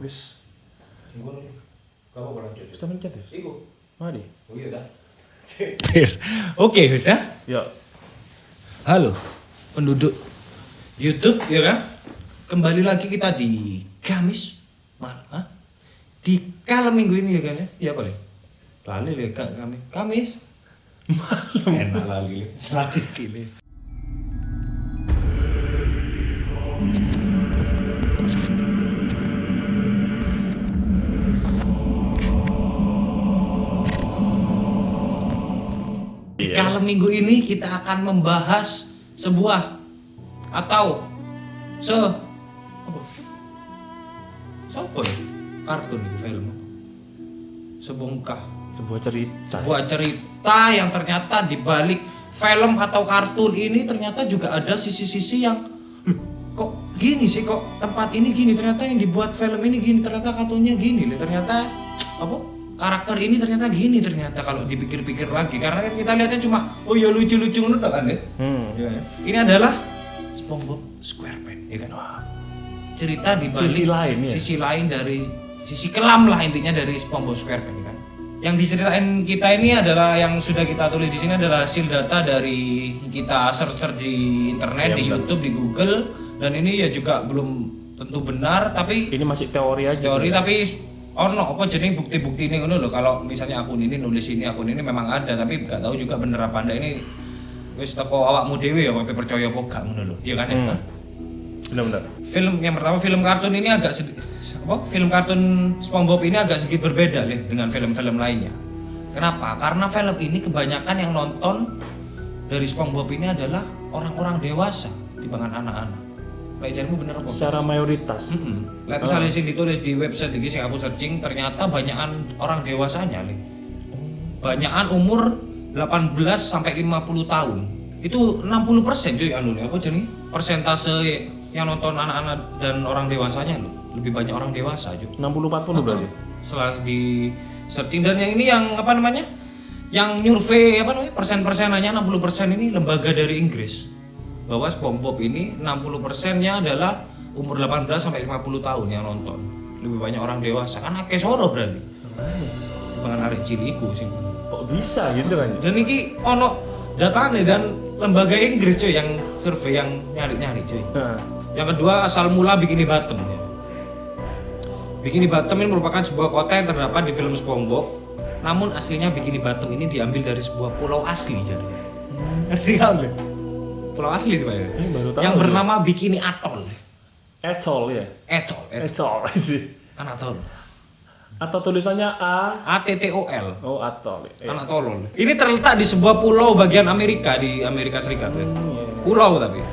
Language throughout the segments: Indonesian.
Wis. Ngono. Kamu pernah jadi? Wis mencet wis. Iku. Mari. Oh iya dah. Oke, wis ya. Ya. Halo penduduk YouTube ya kan? Kembali lagi kita di Kamis malam. Hah? Di malam minggu ini ya kan ya? Iya apa ya? Lali ya Kamis. Malam. Enak lagi. Lagi pilih. Di malam minggu ini kita akan membahas sebuah atau apa? Siapa ya? Kartun itu film. Sebuah cerita yang ternyata di balik film atau kartun ini ternyata juga ada sisi-sisi yang kok gini sih, kok tempat ini gini, ternyata yang dibuat film ini gini, ternyata kartunnya gini, ternyata apa? Karakter ini ternyata gini, ternyata kalau dipikir-pikir lagi, karena kan kita lihatnya cuma oh ya lucu-lucu ngono kan ya. Ya. Ini adalah SpongeBob SquarePants, ya kan? Cerita di balik sisi lain dari sisi kelam lah intinya dari SpongeBob SquarePants kan. Yang diceritain kita ini adalah yang sudah kita tulis di sini adalah hasil data dari kita search di internet, di YouTube, di Google, dan ini ya juga belum tentu benar, tapi ini masih teori aja. Teori tapi apa jadi bukti-bukti ini ngono lho, kalau misalnya akun ini nulis ini, akun ini memang ada, tapi nggak tahu juga bener apa enggak. Ini wis teko awakmu dhewe ya sampai percaya apa gak ngono lho. Iya kan ya? Benar-benar. Film yang pertama, film kartun ini agak film kartun SpongeBob ini agak sedikit berbeda dengan film-film lainnya. Kenapa? Karena film ini kebanyakan yang nonton dari SpongeBob ini adalah orang-orang dewasa dibanding anak-anak. Pelajaranmu bener apa? Secara mayoritas. Lihat misalnya sini ditulis di website ini sing aku searching, ternyata banyakan orang dewasanya, banyakan umur 18 sampai 50 tahun. Itu 60% cuy apa jadi persentase yang nonton anak-anak dan orang dewasanya lebih banyak orang dewasa cuy. 60-40 berarti. Setelah di searching, dan yang ini yang apa namanya? Yang nyurvei persen-persenannya 60% ini lembaga dari Inggris. Bahwa SpongeBob ini 60%-nya adalah umur 18 sampai 50 tahun yang nonton. Lebih banyak orang dewasa. Kan akeh soro berarti. Dengan arek ciliku sih. Kok bisa gitu kan? Dan ini ono datanya dan lembaga Inggris cuy yang survei, yang nyari-nyari cuy. Yang kedua, asal mula Bikini Bottom ya. Bikini Bottom ini merupakan sebuah kota yang terdapat di film SpongeBob. Namun aslinya Bikini Bottom ini diambil dari sebuah pulau asli jadi. Ngerti kan? Pulau asli itu Pak ya. Yang bernama Bikini Atoll. Atoll ya. Atoll sih. Atoll. Atau tulisannya ATTOL. Oh, Atoll. Anak tolol. Ini terletak di sebuah pulau bagian Amerika di Amerika Serikat ya. Pulau tapi.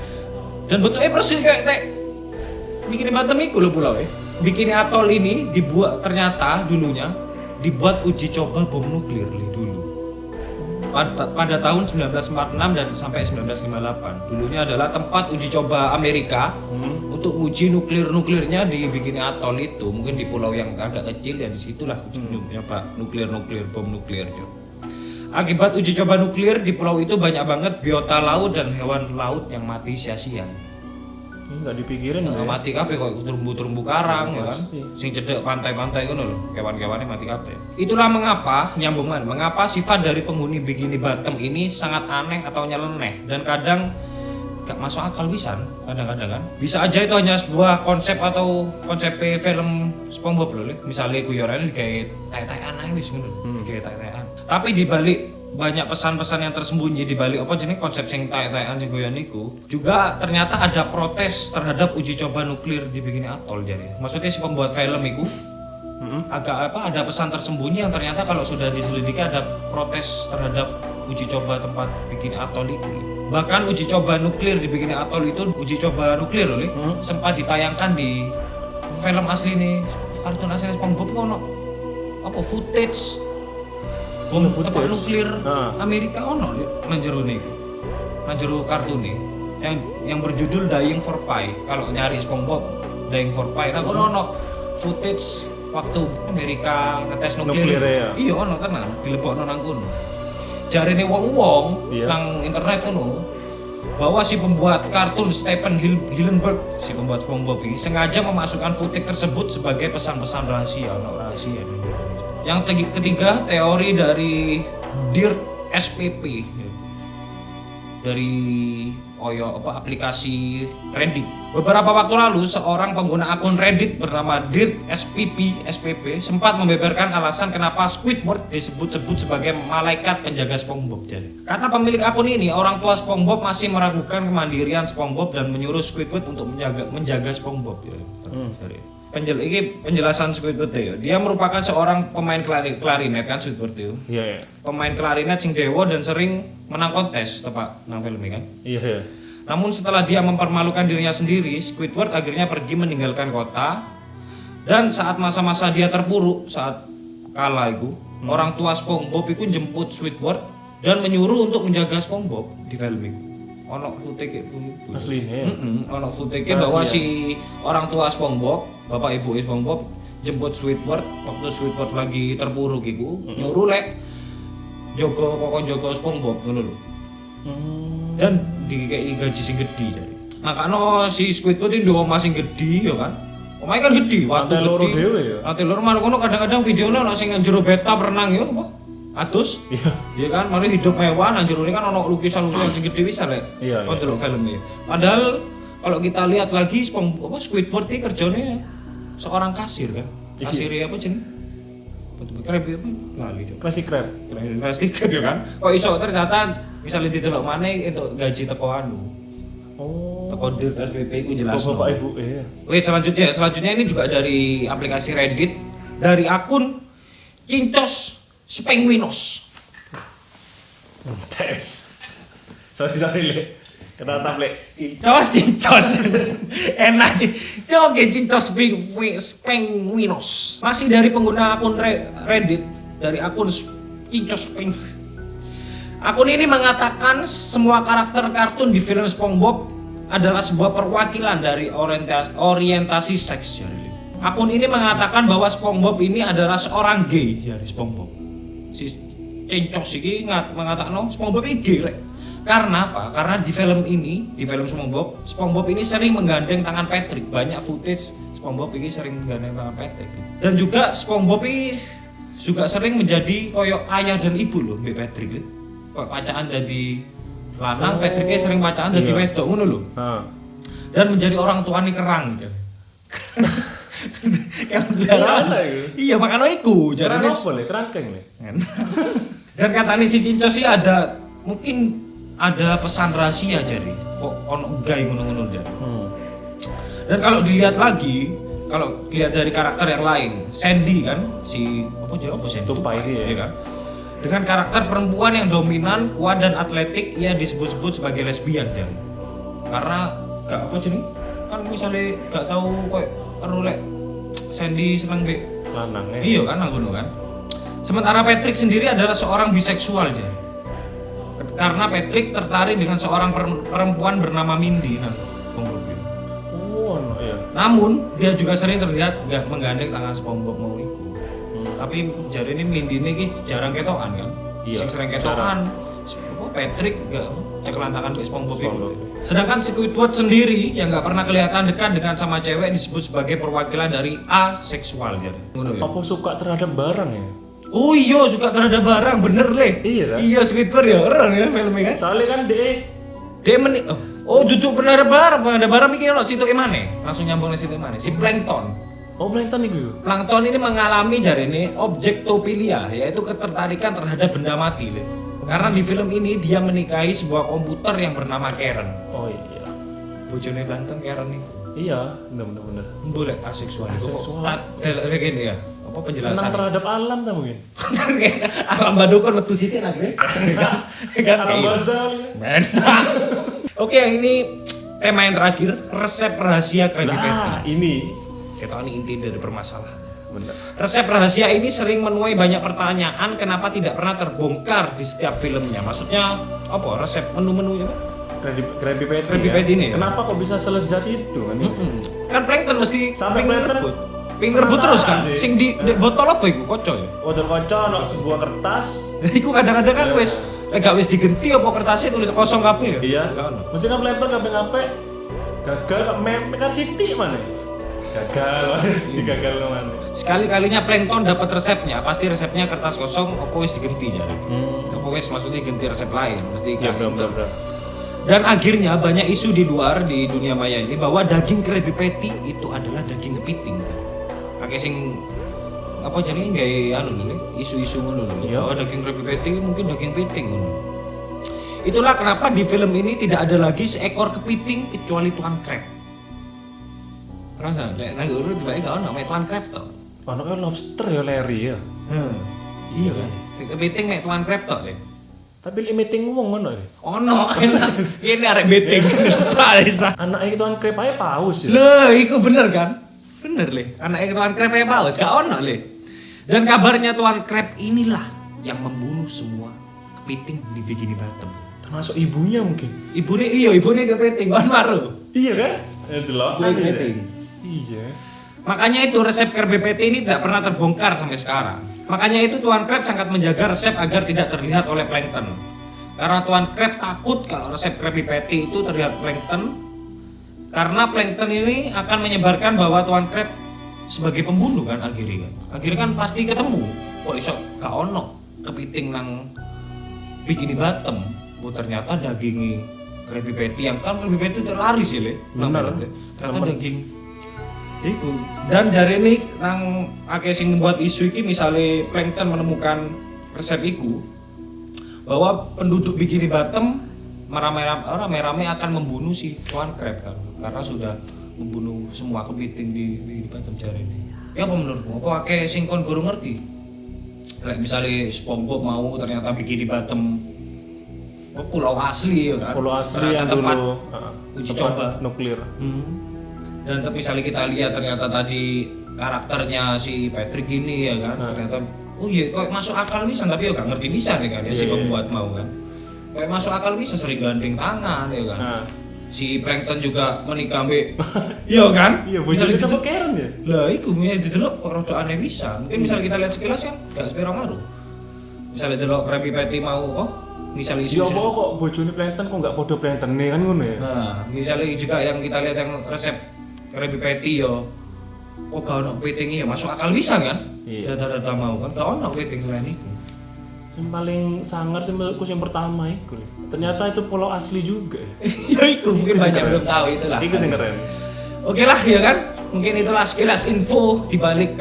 Dan bentuknya persis kayak Bikini Bottom itu loh pulau ya. Bikini Atoll ini ternyata dulunya dibuat uji coba bom nuklir dulu. Pada tahun 1946 dan sampai 1958. Dulunya adalah tempat uji coba Amerika untuk uji nuklirnya di Bikini Atoll itu. Mungkin di pulau yang agak kecil ya, disitulah ujungnya Pak nuklir bom nuklir. Akibat uji coba nuklir di pulau itu banyak banget biota laut dan hewan laut yang mati sia-sia. Ini nggak dipikirin ya. Mati kabeh kok terumbu karang ya kan. Sing cedek pantai-pantai ngono lho, kewan-kewane mati kabeh. Itulah mengapa sifat dari penghuni Bikini Bottom ini sangat aneh atau nyeleneh dan kadang gak masuk akal pisan kadang-kadang kan. Bisa aja itu hanya sebuah konsep atau konsep film SpongeBob lho. Misalnya guyonane digawe tai-taian ae wis ngono. Digawe tai-taian. Tapi di balik banyak pesan-pesan yang tersembunyi di balik apa jenis konsep sing tai-taian sing goyan niku, juga ternyata ada protes terhadap uji coba nuklir di Bikini Atoll jadi. Maksudnya si pembuat film itu ada pesan tersembunyi yang ternyata kalau sudah diselidiki ada protes terhadap uji coba tempat Bikini Atoll itu. Bahkan uji coba nuklir di Bikini Atoll itu sempat ditayangkan di film asli nih, kartun asli SpongeBob ono footage bom tempat nuklir Amerika ono nang jero kartun nih yang berjudul Dying for Pi. Kalau nyari SpongeBob Dying for Pi nah ono footage waktu Amerika ngetes nuklir ya. Iya ono tenan dilebokno nang kono. Jarene wong-wong nang internet kono bahwa si pembuat kartun Stephen Hillenburg, si pembuat SpongeBob ini sengaja memasukkan footage tersebut sebagai pesan-pesan rahasia. Yang ketiga, teori dari Dirt SPP dari aplikasi Reddit. Beberapa waktu lalu, seorang pengguna akun Reddit bernama Dirt SPP sempat membeberkan alasan kenapa Squidward disebut-sebut sebagai malaikat penjaga SpongeBob. Kata pemilik akun ini, orang tua SpongeBob masih meragukan kemandirian SpongeBob dan menyuruh Squidward untuk menjaga SpongeBob. Penjelasan Squidward ya. Dia merupakan seorang pemain klarinet kan Squidward itu. Iya. Pemain klarinet sing dewa dan sering menang kontes tepat nang film ini kan. Iya. Namun setelah dia mempermalukan dirinya sendiri, Squidward akhirnya pergi meninggalkan kota. Dan saat masa-masa dia terpuruk saat kalah itu, orang tua SpongeBob itu jemput Squidward dan menyuruh untuk menjaga SpongeBob di film itu. Ono footage itu. Aslinya. Ono footage bahwa si orang tua SpongeBob, bapak ibu SpongeBob jemput Squidward waktu Squidward lagi terpuruk iku, nyuruh lek jogo SpongeBob ngono lho. Dan dikei gaji sing gedhi jare. Makanya si Squidward iki ndok omah sing gedhi ya kan. Omahe kan gedhi, waktu Lantai loro gedhi. dhewe ya? Lantai loro marang kono kadang-kadang videone ono sing njero beta berenang ya apa? Atus. Iya kan, mari hidup mewah nang jero kan ono lukisan-lukisan sing gedhe wis lek. Iya. Kon delok filmnya. Padahal kalau kita lihat lagi Squidward iki kerjane seorang kasir kan. Kasir apa jenenge? Krab apa? Lali. Classic Crab. Plastik ya kan. Kok iso ternyata misalnya didelok maneh entuk gaji teko anu. Oh. Teko Dirt SPP iku jelas. Bapak Ibu, iya. Oke, selanjutnya ini juga dari aplikasi Reddit dari akun Cincos Spenguinos. Tes. Sorry Le. Kenapa Le? Cincos. Enak sih. Oke, Cincos Spenguinos. Masih dari pengguna akun Reddit dari akun Cincos Spenguinos. Akun ini mengatakan semua karakter kartun di film SpongeBob adalah sebuah perwakilan dari orientasi seks. Akun ini mengatakan bahwa SpongeBob ini adalah seorang gay dari SpongeBob. Si Cincos ini mengatakan SpongeBob ini gay rek. Karena apa? Karena di film SpongeBob ini sering menggandeng tangan Patrick. Banyak footage SpongeBob ini sering menggandeng tangan Patrick. Dan juga SpongeBob ini juga sering menjadi koyok ayah dan ibu loh Mbak Patrick. Kok pacaan dari lanang, Patricknya sering pacaan dari wedok ngono lho. Dan menjadi orang tua nih kerang gitu. Kan belara. Iya, makanya iku jarane Kerang apa Le? Kerangkeng Le. Dan katanya si Cincos sih mungkin ada pesan rahasia jadi. Kok ono gay ngono-ngono dia. Dan kalau dilihat lagi, kalau lihat dari karakter yang lain, Sandy kan si Sandy Tupai ya kan. Dengan karakter perempuan yang dominan, kuat dan atletik, ia disebut-sebut sebagai lesbian jadi. Karena gak kan misalnya gak tahu kok rolek Sandy seneng be Lanangnya. iya kan ngono kan. Sementara Patrick sendiri adalah seorang biseksual jadi. Karena Patrick tertarik dengan seorang perempuan bernama Mindy Oh, iya. Namun dia juga sering terlihat menggandeng tangan SpongeBob mau iku. Tapi jari ini Mindy ini jarang ketokan kan. Iya, Sing sering ketokan Patrick enggak cekelan tangan ke SpongeBob itu. Sedangkan Squidward sendiri yang nggak pernah kelihatan dekat dengan sama cewek disebut sebagai perwakilan dari aseksual jadi. Ngono ya. Apa suka terhadap barang ya? Oh iya, suka terhadap barang, bener Le. Iya kan? Iya, Squidward ya, keren ya filmnya kan. Soalnya kan Dia duduk bener barang mikir lo situ emane. Langsung nyambung ke situ emane. Si Plankton. Oh, Plankton itu. Plankton ini mengalami jarene objektofilia, yaitu ketertarikan terhadap benda mati Le. Karena di film ini dia menikahi sebuah komputer yang bernama Karen. Oh iya. Bojone Plankton Karen nih. Iya, bener. Boleh aseksual. Aseksual. Gini ya. Apa penjelasan? Senang terhadap alam tak mungkin. Alam badukon metu sithik akhirnya. Kan Alam bazar. Oke, yang ini tema yang terakhir, resep rahasia Krabby Patty. Nah, ini Kita ini inti dari permasalahan. bener. Resep rahasia ini sering menuai banyak pertanyaan kenapa tidak pernah terbongkar di setiap filmnya. Maksudnya apa? Resep menu-menunya kan? Krabby Patty. Krabby ya? Patty ini ya? Kenapa kok bisa selezat itu kan? Kan Plankton mesti Sampai pengen Plankton rebut. Pengen rebut terus kan? sih. Sing di botol apa iku? Koco ya? Odol kocok, sebuah kertas. Iku kadang-kadang kan wis gak wis digenti apa kertasnya tulis kosong kabeh ya? Iya. Gak ono. Mesti kan plankton kabeh gagal kok meme kan Siti mana? Gagal, gagal mana? Sekali-kalinya plankton dapat resepnya, pasti resepnya kertas kosong apa wis digenti jadi. Apa wis maksudnya ganti resep lain, mesti Ya kayak gitu. benar. Dan akhirnya banyak isu di luar di dunia maya ini bahwa daging Krabby Patty itu adalah daging kepiting. Pakai sing apa jadi gaya anu lho, isu-isu ngono lho. Iya. Bahwa daging Krabby Patty mungkin daging kepiting ngono. Itulah kenapa di film ini tidak ada lagi seekor kepiting kecuali Tuan Crab. Kerasa, lek nang ngono tiba-tiba gak ono namanya Tuan Crab to. Ono kan lobster ya Larry ya. Iya kan. Sing kepiting mek Tuan Crab to deh. Tapi meeting wong ngono ya. Ono ini arek beting. Paris lah. Anaknya Tuan Crab ae paus ya. Loh, iku bener kan? Bener le. Anaknya Tuan Crab ya paus, gak ono le. Dan kabarnya Tuan Crab inilah yang membunuh semua kepiting di Bikini Bottom. Termasuk ibunya mungkin. Ibunya kepiting, Wan Maru. Iya kan? Delok. Kepiting. Iya. Makanya itu resep Krabby Patty ini tidak pernah terbongkar sampai sekarang. Makanya itu Tuan Crab sangat menjaga resep agar tidak terlihat oleh plankton. Karena Tuan Crab takut kalau resep Krabby Patty itu terlihat plankton. Karena plankton ini akan menyebarkan bahwa Tuan Crab sebagai pembunuh kan akhirnya kan. Akhirnya kan pasti ketemu. Kok iso gak ono kepiting nang Bikini Bottom. Oh, ternyata dagingnya Krabby Patty yang kan Krabby Patty itu laris sih le. Bener. Ternyata daging iku. Dan jari ini nang akeh sing membuat isu iki misalnya plankton menemukan resep iku bahwa penduduk Bikini Bottom rame-rame akan membunuh si Tuan Crab kan karena sudah membunuh semua kepiting di Bikini Bottom jari ini. Ya apa menurutmu? Apa akeh sing kon guru ngerti? Lek misalnya SpongeBob mau ternyata Bikini Bottom pulau asli ya kan? Pulau asli yang tempat dulu uji tempat coba nuklir. Dan tapi misalnya kita lihat ternyata tadi karakternya si Patrick gini ya kan ternyata oh iya kok masuk akal bisa tapi ya gak ngerti bisa nih kan ya si pembuat mau kan kayak masuk akal bisa sering gandeng tangan ya kan si Plankton juga menikah mbek iya kan Iya, bojone sama Karen ya. lah itu punya didelok kok rada aneh bisa mungkin misalnya kita lihat sekilas kan gak sepiro ngaruh misalnya delok Krabby Patty mau misalnya Ya isu apa kok bojone Plankton kok gak podo Plankton nih kan ngono ya. nah misalnya juga yang kita lihat yang resep Krabby Patty yo kok gak ono kepiting ya masuk akal bisa kan Iya. data-data mau kan gak ono kepiting selain itu Yang paling sangar sih menurutku yang pertama itu. Ternyata itu pulau asli juga. ya itu mungkin banyak belum tahu itulah Itu sing keren. oke lah ya kan mungkin itulah sekilas info dibalik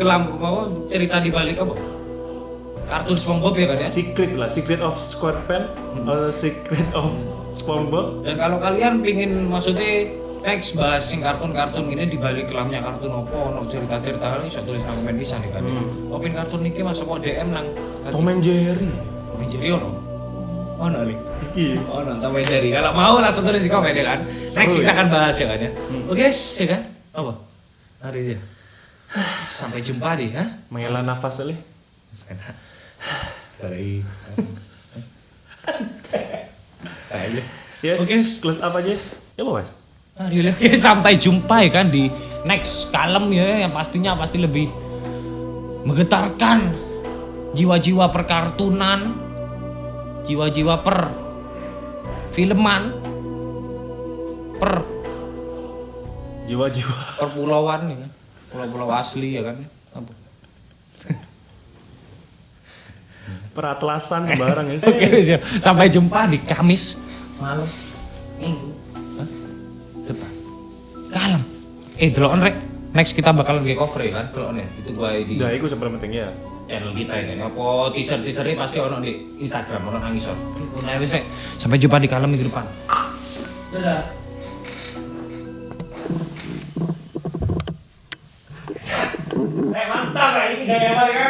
cerita dibalik apa kartun SpongeBob ya kan ya Secret of SquarePants, Secret of SpongeBob. dan kalau kalian pingin maksudnya teks bahas sing kartun-kartun ini dibalik kelamnya kartun opo ono cerita-cerita ini bisa tulis nang komen bisa nih kan opin kartun niki masuk kok DM nang Tom and Jerry. Tom and Jerry ono li Iya. ono Tom and Jerry kalau mau langsung tulis di komen ya kan next kita akan bahas ya kan ya oke guys ya kan apa hari aja sampai jumpa deh ha Menghela nafas kali. dari Yes. Oke. Kelas apa aja? Ya apa, Mas? Oke, sampai jumpa ya kan di next kalem ya yang pastinya pasti lebih menggetarkan jiwa-jiwa perkartunan, jiwa-jiwa per filman, per Jiwa-jiwa. perpulauan ya kan. Pulau-pulau asli ya kan. Apa? Peratlasan sembarang ya. Oke, siap. Sampai jumpa di Kamis malam Minggu. Depan. Kalem. Delok rek. Next kita bakalan nge cover ya kan. Delok itu gua di Nah, itu sebenarnya penting ya. channel kita ya kan. Apa teaser-teasernya pasti ono di Instagram, ono nang isor. Nah, wis rek. Sampai jumpa di Kalem minggu depan. Dadah. Mantap, ini gaya apa ya?